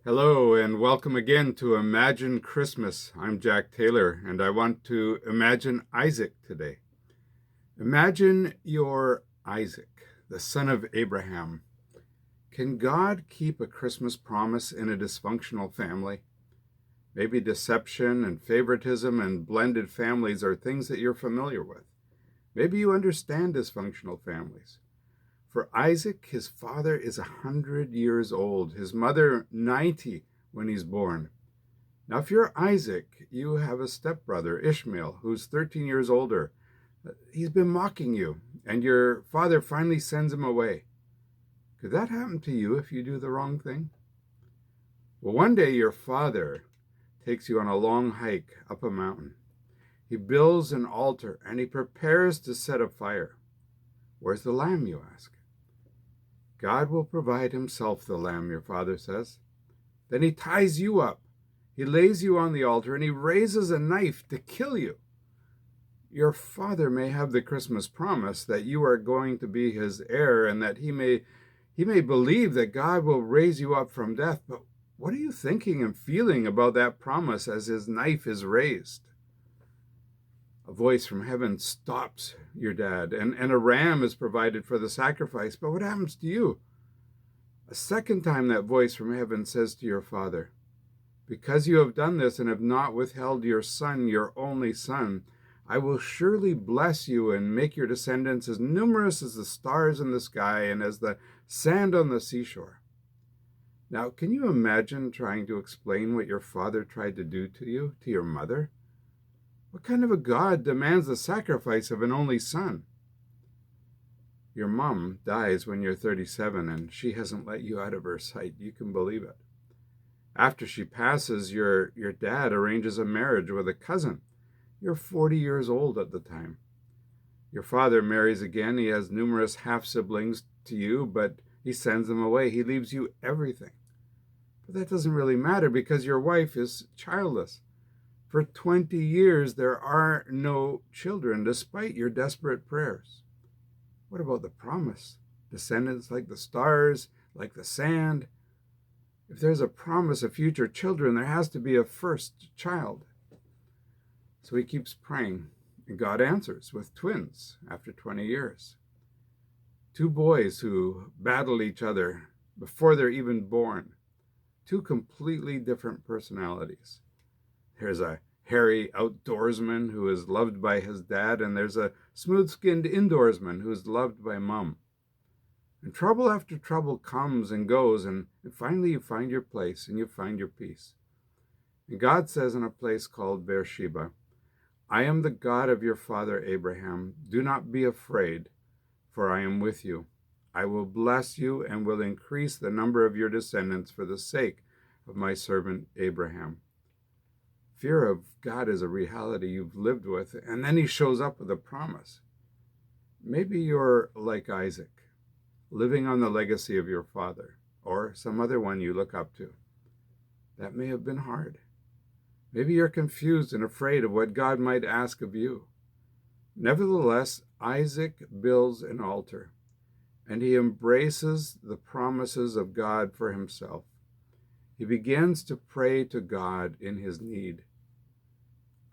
Hello and welcome again to Imagine Christmas. I'm Jack Taylor and I want to imagine Isaac today. Imagine you're Isaac, the son of Abraham. Can God keep a Christmas promise in a dysfunctional family? Maybe deception and favoritism and blended families are things that you're familiar with. Maybe you understand dysfunctional families. For Isaac, his father is 100 years old, his mother 90 when he's born. Now, if you're Isaac, you have a stepbrother, Ishmael, who's 13 years older. He's been mocking you, and your father finally sends him away. Could that happen to you if you do the wrong thing? Well, one day your father takes you on a long hike up a mountain. He builds an altar and he prepares to set a fire. Where's the lamb, you ask? God will provide himself the lamb, your father says. Then he ties you up. He lays you on the altar and he raises a knife to kill you. Your father may have the Christmas promise that you are going to be his heir and that he may believe that God will raise you up from death. But what are you thinking and feeling about that promise as his knife is raised? A voice from heaven stops your dad, and a ram is provided for the sacrifice. But what happens to you? A second time that voice from heaven says to your father, because you have done this and have not withheld your son, your only son, I will surely bless you and make your descendants as numerous as the stars in the sky and as the sand on the seashore. Now, can you imagine trying to explain what your father tried to do to you, to your mother? What kind of a God demands the sacrifice of an only son? Your mom dies when you're 37 and she hasn't let you out of her sight. You can believe it. After she passes, your dad arranges a marriage with a cousin. You're 40 years old at the time. Your father marries again. He has numerous half-siblings to you, but he sends them away. He leaves you everything. But that doesn't really matter because your wife is childless. For 20 years, there are no children, despite your desperate prayers. What about the promise? Descendants like the stars, like the sand. If there's a promise of future children, there has to be a first child. So he keeps praying, and God answers with twins after 20 years. Two boys who battle each other before they're even born. Two completely different personalities. There's a hairy outdoorsman who is loved by his dad, and there's a smooth-skinned indoorsman who is loved by mom. And trouble after trouble comes and goes, and finally you find your place and you find your peace. And God says in a place called Beersheba, I am the God of your father Abraham. Do not be afraid, for I am with you. I will bless you and will increase the number of your descendants for the sake of my servant Abraham. Fear of God is a reality you've lived with, and then he shows up with a promise. Maybe you're like Isaac, living on the legacy of your father, or some other one you look up to. That may have been hard. Maybe you're confused and afraid of what God might ask of you. Nevertheless, Isaac builds an altar, and he embraces the promises of God for himself. He begins to pray to God in his need.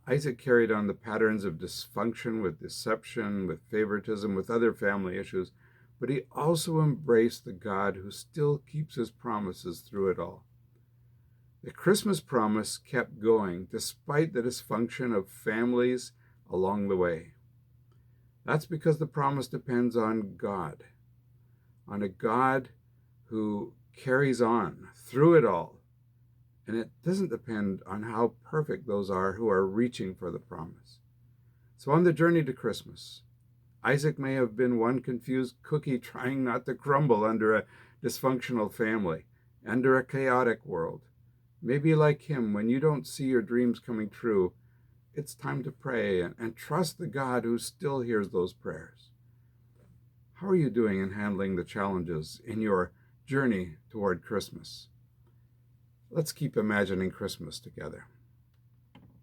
Isaac carried on the patterns of dysfunction with deception, with favoritism, with other family issues, but he also embraced the God who still keeps his promises through it all. The Christmas promise kept going despite the dysfunction of families along the way. That's because the promise depends on a God who carries on through it all. And it doesn't depend on how perfect those are who are reaching for the promise. So on the journey to Christmas, Isaac may have been one confused cookie trying not to crumble under a dysfunctional family, under a chaotic world. Maybe like him, when you don't see your dreams coming true, it's time to pray and trust the God who still hears those prayers. How are you doing in handling the challenges in your journey toward Christmas? Let's keep imagining Christmas together.